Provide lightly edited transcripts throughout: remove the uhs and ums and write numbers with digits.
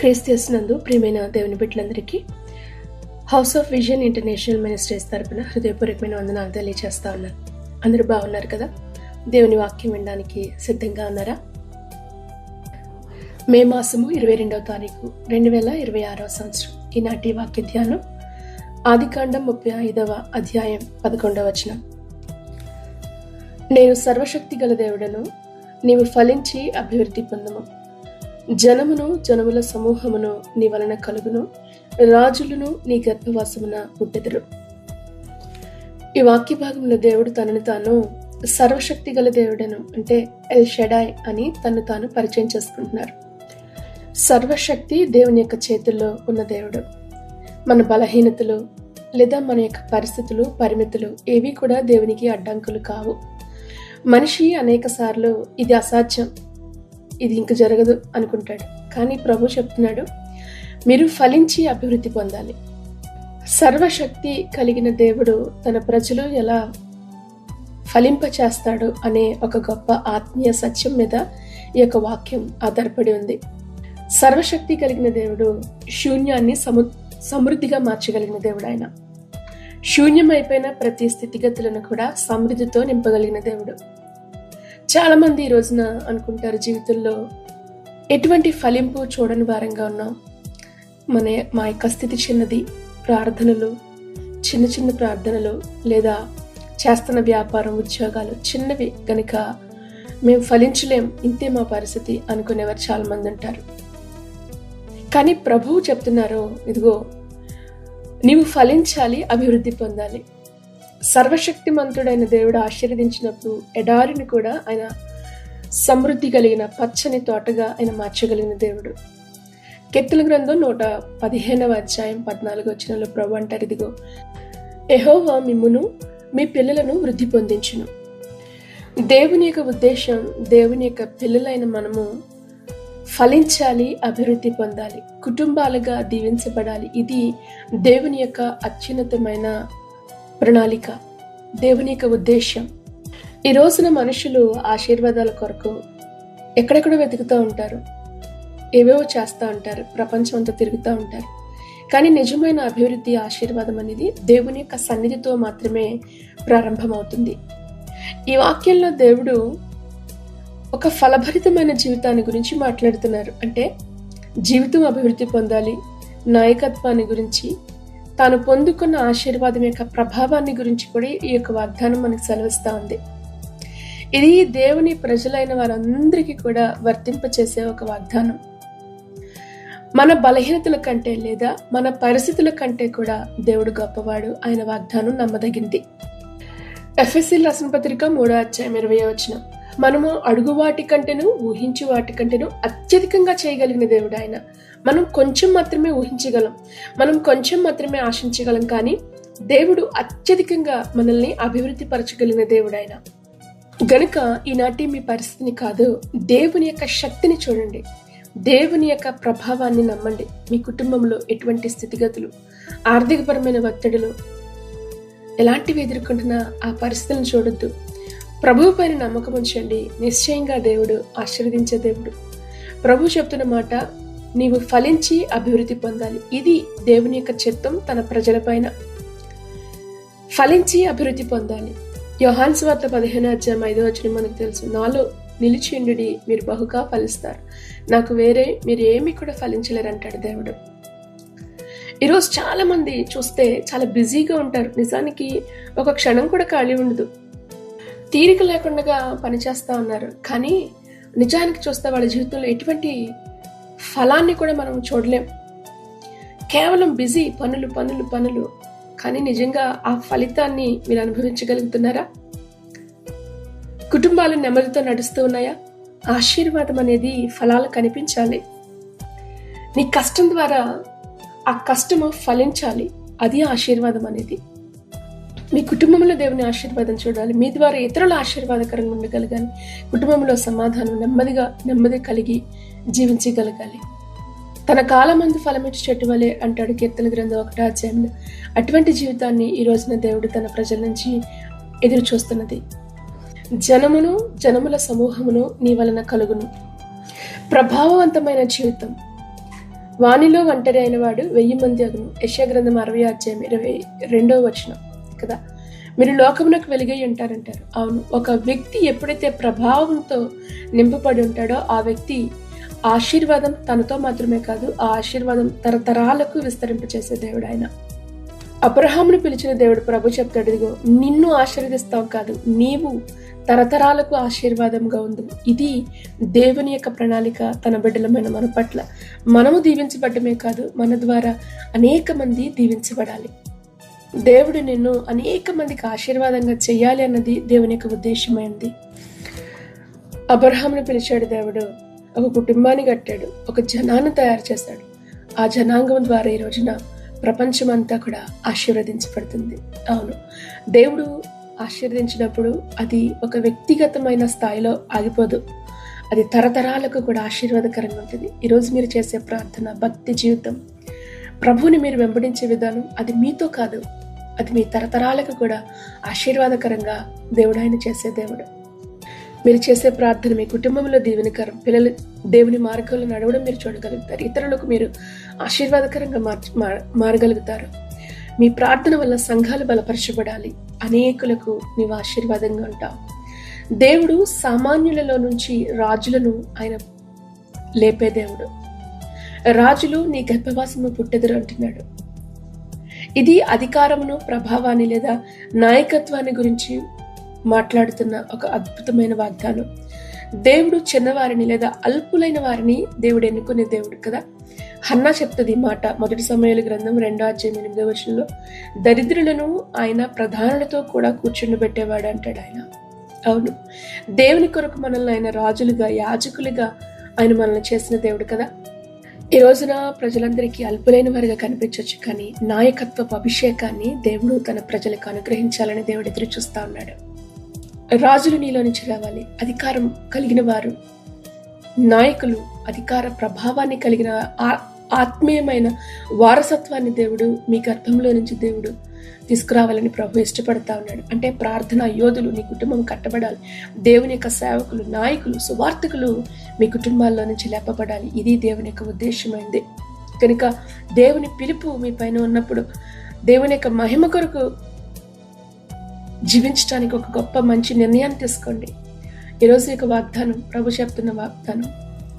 క్రీస్తునందు ప్రియమైన దేవుని బిడ్డలందరికీ house of vision international ministries తరపున హృదయపూర్వకమైన వందనాలు తెలియజేస్తా ఉన్నాను. అందరూ బాగున్నారు కదా? దేవుని వాక్యం వినడానికి సిద్ధంగా ఉన్నారా? మే మాసము 22వ తారీఖు 2026వ సంవత్సరం. ఈనాటి వాక్య ధ్యానం ఆదికాండం 35వ అధ్యాయం 11వ వచనం. నేను సర్వశక్తి గల దేవుడను, నీవు ఫలించి అభివృద్ధి పొందము. జనమును జనముల సమూహమును నీ వలన కలుగును, రాజులను నీ గర్భవాసమున పుట్టెదరు. ఈ వాక్య భాగంలో దేవుడు తనను తాను సర్వశక్తి గల దేవుడను అంటే ఎల్ షడాయ్ అని తను తాను పరిచయం చేసుకుంటున్నారు. సర్వశక్తి దేవుని యొక్క చేతుల్లో ఉన్న దేవుడు. మన బలహీనతలు లేదా మన యొక్క పరిస్థితులు, పరిమితులు ఏవి కూడా దేవునికి అడ్డంకులు కావు. మనిషి అనేక సార్లు ఇది అసాధ్యం, ఇది ఇంక జరగదు అనుకుంటాడు. కానీ ప్రభు చెప్తున్నాడు, మీరు ఫలించి అభివృద్ధి పొందాలి. సర్వశక్తి కలిగిన దేవుడు తన ప్రజలు ఎలా ఫలింప చేస్తాడు అనే ఒక గొప్ప ఆత్మీయ సత్యం మీద ఈ యొక్క వాక్యం ఆధారపడి ఉంది. సర్వశక్తి కలిగిన దేవుడు శూన్యాన్ని సమృద్ధిగా మార్చగలిగిన దేవుడు. ఆయన శూన్యమైపోయిన ప్రతి స్థితిగతులను కూడా సమృద్ధితో నింపగలిగిన దేవుడు. చాలా మంది ఈ రోజున అనుకుంటారు, జీవితంలో ఎటువంటి ఫలింపు చూడని వారంగా ఉన్నాం, మా యొక్క స్థితి చిన్నది, ప్రార్థనలు చిన్న చిన్న ప్రార్థనలు లేదా చేస్తున్న వ్యాపారం, ఉద్యోగాలు చిన్నవి గనుక మేము ఫలించలేం, ఇంతే మా పరిస్థితి అనుకునేవారు చాలా మంది ఉంటారు. కానీ ప్రభువు చెప్తున్నారు, ఇదిగో నీవు ఫలించాలి, అభివృద్ధి పొందాలి. సర్వశక్తిమంతుడైన దేవుడు ఆశీర్వదించినప్పుడు ఎడారిని కూడా ఆయన సమృద్ధి కలిగిన పచ్చని తోటగా ఆయన మార్చగలిగిన దేవుడు. కీర్తనల గ్రంథం 115వ అధ్యాయం 14వ వచనంలో ప్రభు అంటారు, ఇదిగో యెహోవా మిమ్మును మీ పిల్లలను వృద్ధి పొందించును. దేవుని యొక్క ఉద్దేశం, దేవుని యొక్క పిల్లలైన మనము ఫలించాలి, అభివృద్ధి పొందాలి, కుటుంబాలుగా దీవించబడాలి. ఇది దేవుని యొక్క అత్యున్నతమైన ప్రణాళిక, దేవుని యొక్క ఉద్దేశం. ఈ రోజున మనుషులు ఆశీర్వాదాల కొరకు ఎక్కడెక్కడో వెతుకుతూ ఉంటారు, ఏవేవో చేస్తూ ఉంటారు, ప్రపంచం అంతా తిరుగుతూ ఉంటారు. కానీ నిజమైన అభివృద్ధి, ఆశీర్వాదం అనేది దేవుని యొక్క సన్నిధితో మాత్రమే ప్రారంభమవుతుంది. ఈ వాక్యంలో దేవుడు ఒక ఫలభరితమైన జీవితాన్ని గురించి మాట్లాడుతున్నారు. అంటే జీవితం అభివృద్ధి పొందాలి, నాయకత్వాన్ని గురించి, తాను పొందుకున్న ఆశీర్వాదం యొక్క ప్రభావాన్ని గురించి కూడా ఈ యొక్క వాగ్దానం మనకు సెలవిస్తూ ఉంది. ఇది దేవుని ప్రజలైన వారందరికీ కూడా వర్తింపచేసే ఒక వాగ్దానం. మన బలహీనతల కంటే లేదా మన పరిస్థితుల కంటే కూడా దేవుడు గొప్పవాడు. ఆయన వాగ్దానం నమ్మదగింది. ఎఫెసీయులకు రాసిన పత్రిక 3వ అధ్యాయం 20వ వచనం. మనము అడుగు వాటి కంటేను ఊహించు వాటి కంటేను అత్యధికంగా చేయగలిగిన దేవుడు ఆయన. మనం కొంచెం మాత్రమే ఊహించగలం, మనం కొంచెం మాత్రమే ఆశించగలం, కానీ దేవుడు అత్యధికంగా మనల్ని అభివృద్ధి పరచగలిగిన దేవుడు ఆయన. గనుక ఈనాటి మీ పరిస్థితిని కాదు, దేవుని యొక్క శక్తిని చూడండి, దేవుని యొక్క ప్రభావాన్ని నమ్మండి. మీ కుటుంబంలో ఎటువంటి స్థితిగతులు, ఆర్థికపరమైన ఒత్తిడులు ఎలాంటివి ఎదుర్కొంటున్నా ఆ పరిస్థితులను చూడొద్దు. ప్రభువు పైన నమ్మకం ఉంచండి. నిశ్చయంగా దేవుడు ఆశీర్వదించే దేవుడు. ప్రభు చెప్తున్న మాట, నీవు ఫలించి అభివృద్ధి పొందాలి. ఇది దేవుని యొక్క చిత్తం తన ప్రజల పైన. ఫలించి అభివృద్ధి పొందాలి. యోహాను సువార్త 15వ అధ్యాయం 5వ వచనం మనకు తెలుసు, నాలో నిలిచిండుడి, మీరు బహుగా ఫలిస్తారు, నాకు వేరే మీరు ఏమి కూడా ఫలించలేరు అంటాడు దేవుడు. ఈరోజు చాలా మంది చూస్తే చాలా బిజీగా ఉంటారు. నిజానికి ఒక క్షణం కూడా ఖాళీ ఉండదు, తీరిక లేకుండా పనిచేస్తూ ఉన్నారు. కానీ నిజానికి చూస్తే వాళ్ళ జీవితంలో ఎటువంటి ఫలాన్ని కూడా మనం చూడలేం. కేవలం బిజీ, పనులు పనులు పనులు. కానీ నిజంగా ఆ ఫలితాన్ని మీరు అనుభవించగలుగుతున్నారా? కుటుంబాలు నెమ్మదితో నడుస్తూ ఉన్నాయా? ఆశీర్వాదం అనేది ఫలాలు కనిపించాలి. నీ కష్టం ద్వారా ఆ కష్టము ఫలించాలి. అది ఆశీర్వాదం అనేది. మీ కుటుంబంలో దేవుని ఆశీర్వాదం చూడాలి, మీ ద్వారా ఇతరుల ఆశీర్వాదకరంగా ఉండగలగాలి, కుటుంబంలో సమాధానం, నెమ్మది కలిగి జీవించగలగాలి. తన కాలమందు ఫలమిచ్చు చెట్టు వలె అంటాడు కీర్తనల గ్రంథం 1వ అధ్యాయంలో. అటువంటి జీవితాన్ని ఈ రోజున దేవుడు తన ప్రజల నుంచి ఎదురు చూస్తున్నది. జనమును జనముల సమూహమును నీ వలన కలుగును. ప్రభావవంతమైన జీవితం, వానిలో ఒంటరి అయిన వాడు 1000 మంది అగును. యెషయా గ్రంథం 60:22 కదా. మీరు లోకమునకు వెలుగై ఉంటారంటారు. అవును, ఒక వ్యక్తి ఎప్పుడైతే ప్రభావంతో నింపబడి ఉంటాడో ఆ వ్యక్తి ఆశీర్వాదం తనతో మాత్రమే కాదు, ఆ ఆశీర్వాదం తరతరాలకు విస్తరింపచేసే దేవుడు ఆయన. అబ్రహామును పిలిచిన దేవుడు ప్రభు చెప్తాడు, ఇదిగో నిన్ను ఆశీర్వదిస్తావు కాదు, నీవు తరతరాలకు ఆశీర్వాదంగా ఉంది. ఇది దేవుని యొక్క ప్రణాళిక తన బిడ్డలమైన మన పట్ల. మనము దీవించబడమే కాదు, మన ద్వారా అనేక మంది దీవించబడాలి. దేవుడు నిన్ను అనేక మందికి ఆశీర్వాదంగా చేయాలి అన్నది దేవుని యొక్క ఉద్దేశమైంది. అబ్రహామును పిలిచాడు దేవుడు, ఒక కుటుంబాన్ని కట్టాడు, ఒక జనాన్ని తయారు చేశాడు. ఆ జనాంగం ద్వారా ఈ రోజున ప్రపంచమంతా కూడా ఆశీర్వదించబడుతుంది. అవును, దేవుడు ఆశీర్వదించినప్పుడు అది ఒక వ్యక్తిగతమైన స్థాయిలో ఆగిపోదు, అది తరతరాలకు కూడా ఆశీర్వాదకరంగా ఉంటుంది. ఈరోజు మీరు చేసే ప్రార్థన, భక్తి జీవితం, ప్రభువుని మీరు వెంబడించే విధానం, అది మీతో కాదు, అది మీ తరతరాలకు కూడా ఆశీర్వాదకరంగా దేవుడు ఆయన చేసే దేవుడు. మీరు చేసే ప్రార్థన మీ కుటుంబంలో దీవెనకరం, పిల్లలు దేవుని మార్గంలో నడవడం మీరు చూడగలుగుతారు, ఇతరులకు మీరు ఆశీర్వాదకరంగా మారగలుగుతారు. మీ ప్రార్థన వల్ల సంఘాలు బలపరచబడాలి, అనేకులకు నీవు ఆశీర్వాదంగా ఉంటావు. దేవుడు సామాన్యులలో నుంచి రాజులను ఆయన లేపే దేవుడు. రాజులు నీ గర్భవాసము పుట్టెదరు అంటున్నాడు. ఇది అధికారమును, ప్రభావాన్ని లేదా నాయకత్వాన్ని గురించి మాట్లాడుతున్న ఒక అద్భుతమైన వాగ్దానం. దేవుడు చిన్నవారిని లేదా అల్పులైన వారిని దేవుడు ఎన్నుకునే దేవుడు కదా. హన్నా చెప్తుంది ఈ మాట 1 సమూయేలు గ్రంథం 2:8 దరిద్రులను ఆయన ప్రధానులతో కూడా కూర్చుండబెట్టేవాడు అంటాడు ఆయన. అవును, దేవుని కొరకు మనల్ని ఆయన రాజులుగా, యాజకులుగా ఆయన మనల్ని చేసిన దేవుడు కదా. ఈ రోజున ప్రజలందరికీ అల్పులైన వారిగా కనిపించవచ్చు, కానీ నాయకత్వపు అభిషేకాన్ని దేవుడు తన ప్రజలకు అనుగ్రహించాలని దేవుడు ఎదురు చూస్తా ఉన్నాడు. రాజులు నీలో నుంచి రావాలి, అధికారం కలిగిన వారు, నాయకులు, అధికార ప్రభావాన్ని కలిగిన ఆత్మీయమైన వారసత్వాన్ని దేవుడు మీ గర్భంలో నుంచి దేవుడు తీసుకురావాలని ప్రభు ఇష్టపడతా ఉన్నాడు. అంటే ప్రార్థనా యోధులు నీ కుటుంబం కట్టబడాలి, దేవుని యొక్క సేవకులు, నాయకులు, సువార్థకులు మీ కుటుంబాల్లో నుంచి లేపబడాలి. ఇది దేవుని యొక్క ఉద్దేశమైంది. కనుక దేవుని పిలుపు మీ పైన ఉన్నప్పుడు దేవుని యొక్క మహిమ కొరకు జీవించడానికి ఒక గొప్ప మంచి నిర్ణయాన్ని తీసుకోండి. ఈరోజు యొక్క వాగ్దానం, ప్రభు చెప్తున్న వాగ్దానం,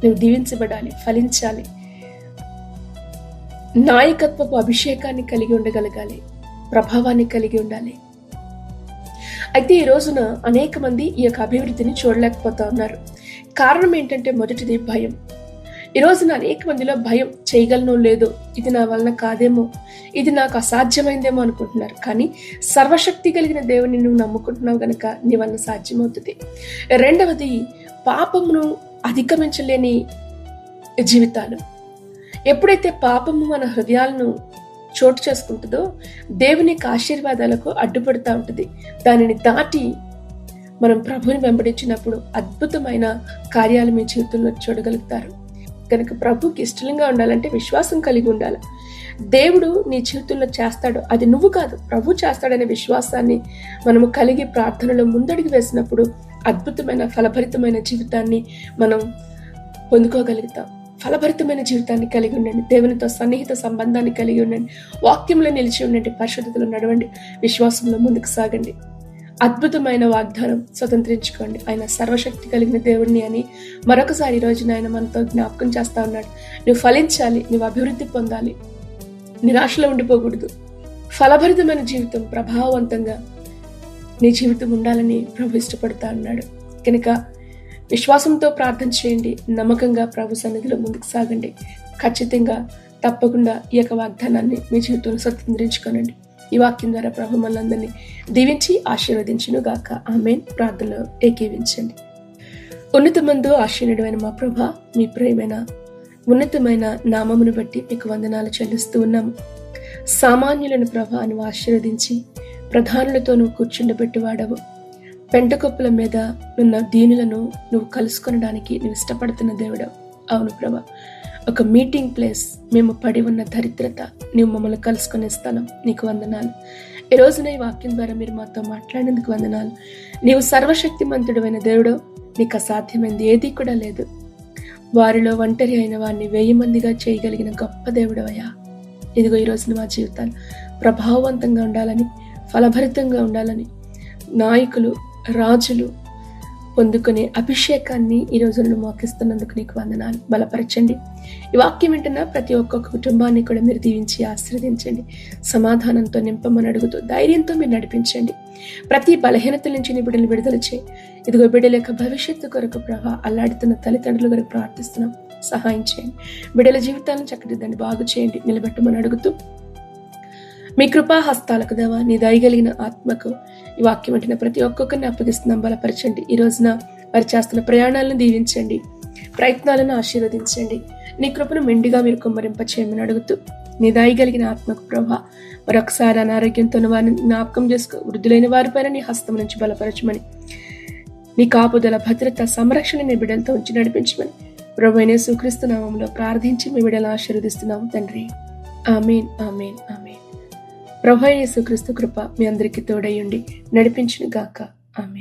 నువ్వు దీవించబడాలి, ఫలించాలి, నాయకత్వపు అభిషేకాన్ని కలిగి ఉండగలగాలి, ప్రభావాన్ని కలిగి ఉండాలి. అయితే ఈ రోజున అనేక మంది ఈ యొక్క అభివృద్ధిని చూడలేకపోతా ఉన్నారు. కారణం ఏంటంటే మొదటిది భయం. ఈ రోజున అనేక మందిలో భయం, చేయగలను లేదో, ఇది నా వలన కాదేమో, ఇది నాకు అసాధ్యమైందేమో అనుకుంటున్నారు. కానీ సర్వశక్తి కలిగిన దేవుని నువ్వు నమ్ముకుంటున్నావు గనక నీ వలన సాధ్యమవుతుంది. రెండవది పాపమును అధిగమించలేని జీవితాలు. ఎప్పుడైతే పాపము మన హృదయాలను చోటు చేసుకుంటుందో దేవుని యొక్క ఆశీర్వాదాలకు అడ్డుపడుతూ ఉంటుంది. దానిని దాటి మనం ప్రభుని వెంబడించినప్పుడు అద్భుతమైన కార్యాలు మీ జీవితంలో చూడగలుగుతారు. కనుక ప్రభుకి ఇష్టంగా ఉండాలంటే విశ్వాసం కలిగి ఉండాలి. దేవుడు నీ జీవితంలో చేస్తాడు, అది నువ్వు కాదు, ప్రభు చేస్తాడనే విశ్వాసాన్ని మనము కలిగి ప్రార్థనలో ముందడుగు వేసినప్పుడు అద్భుతమైన ఫలభరితమైన జీవితాన్ని మనం పొందుకోగలుగుతాం. ఫలభరితమైన జీవితాన్ని కలిగి ఉండండి, దేవునితో సన్నిహిత సంబంధాన్ని కలిగి ఉండండి, వాక్యంలో నిలిచి ఉండండి, పరిశుద్ధతలో నడవండి, విశ్వాసంలో ముందుకు సాగండి. అద్భుతమైన వాగ్దానం స్వతంత్రించుకోండి. ఆయన సర్వశక్తి కలిగిన దేవుడిని అని మరొకసారి ఈ రోజున ఆయన మనతో జ్ఞాపకం చేస్తా ఉన్నాడు. నువ్వు ఫలించాలి, నువ్వు అభివృద్ధి పొందాలి, నిరాశలో ఉండిపోకూడదు. ఫలభరితమైన జీవితం, ప్రభావవంతంగా నీ జీవితం ఉండాలని ప్రభు ఇష్టపడతా ఉన్నాడు. కనుక విశ్వాసంతో ప్రార్థన చేయండి, నమ్మకంగా ప్రభు సన్నిధిలో ముందుకు సాగండి. ఖచ్చితంగా తప్పకుండా ఈ యొక్క వాగ్దానాన్ని మీ జీవితంలో స్వతంత్రించుకోనండి. ఈ వాక్యం ద్వారా ప్రభు మనందరినీ దీవించి ఆశీర్వదించును గాక. ఆమేన్. ప్రార్థనలో ఏకీవించండి. ఉన్నతమందు ఆశీనుడైన మా ప్రభా, మీ ప్రియమైన ఉన్నతమైన నామమును బట్టి మీకు వందనాలు చెల్లిస్తూ ఉన్నాము. సామాన్యులను ప్రభా నువ్వు ఆశీర్వదించి ప్రధానులతో నువ్వు కూర్చుండబెట్టువాడవు. పెంటకొప్పుల మీద ఉన్న దీనులను నువ్వు కలుసుకొనడానికి నువ్వు ఇష్టపడుతున్న దేవుడవు. అవును ప్రభా, ఒక మీటింగ్ ప్లేస్, మేము పడి ఉన్న దరిద్రత, నువ్వు మమ్మల్ని కలుసుకునే స్థలం, నీకు వందనాలు. ఈ రోజున ఈ వాక్యం ద్వారా మీరు మాతో మాట్లాడేందుకు వందనాలు. నీవు సర్వశక్తిమంతుడైన దేవుడు, నీకు అసాధ్యమైంది ఏదీ కూడా లేదు. వారిలో ఒంటరి అయిన వారిని 1000 మందిగా చేయగలిగిన గొప్ప దేవుడవయ్యా. ఇదిగో ఈరోజు మా జీవితాలు ప్రభావవంతంగా ఉండాలని, ఫలభరితంగా ఉండాలని, నాయకులు, రాజులు పొందుకునే అభిషేకాన్ని ఈ రోజు నువ్వు మోకిస్తున్నందుకు నీకు వందనాలు. బలపరచండి. ఈ వాక్యం వింటున్న ప్రతి ఒక్కొక్క కుటుంబాన్ని కూడా మీరు దీవించి ఆశీర్వదించండి. సమాధానంతో నింపమని అడుగుతూ ధైర్యంతో మీరు నడిపించండి. ప్రతి బలహీనతల నుంచి నీ బిడ్డలు విడుదల చేయి. ఇదిగో బిడ్డల యొక్క భవిష్యత్తు కొరకు ప్రభా అల్లాడుతున్న తల్లిదండ్రుల కొరకు ప్రార్థిస్తున్నాం. సహాయం చేయండి. బిడ్డల జీవితాలను చక్కదిద్దండి, బాగు చేయండి, నిలబెట్టమని అడుగుతూ మీ కృపా హస్తాలకు దేవా, నీ దయగలిగిన ఆత్మకు ఈ వాక్యం అంటున్న ప్రతి ఒక్కొక్కరిని అప్పగిస్తున్నాం. బలపరచండి. ఈ రోజున వారు చేస్తున్న ప్రయాణాలను దీవించండి, ప్రయత్నాలను ఆశీర్వదించండి. నీ కృపను మెండిగా మీరు కుమ్మరింప చేయమని అడుగుతూ నీ దయగలిగిన ఆత్మకు ప్రభా మరొకసారి అనారోగ్యంతో వారిని జ్ఞాపకం చేసుకో. వృద్ధులైన వారిపైన నీ హస్తం నుంచి బలపరచమని, నీ కాపుదల, భద్రత, సంరక్షణ నీ బిడ్డలతో ఉంచి నడిపించమని ప్రభువైన యేసుక్రీస్తు నామములో ప్రార్థించి మీ బిడ్డలను ఆశీర్వదిస్తున్నాము తండ్రి. ఆమేన్, ఆమేన్, ఆమేన్. ప్రభువైన యేసుక్రీస్తు కృప మీ అందరికీ తోడై ఉండి నడిపించును గాక. ఆమేన్.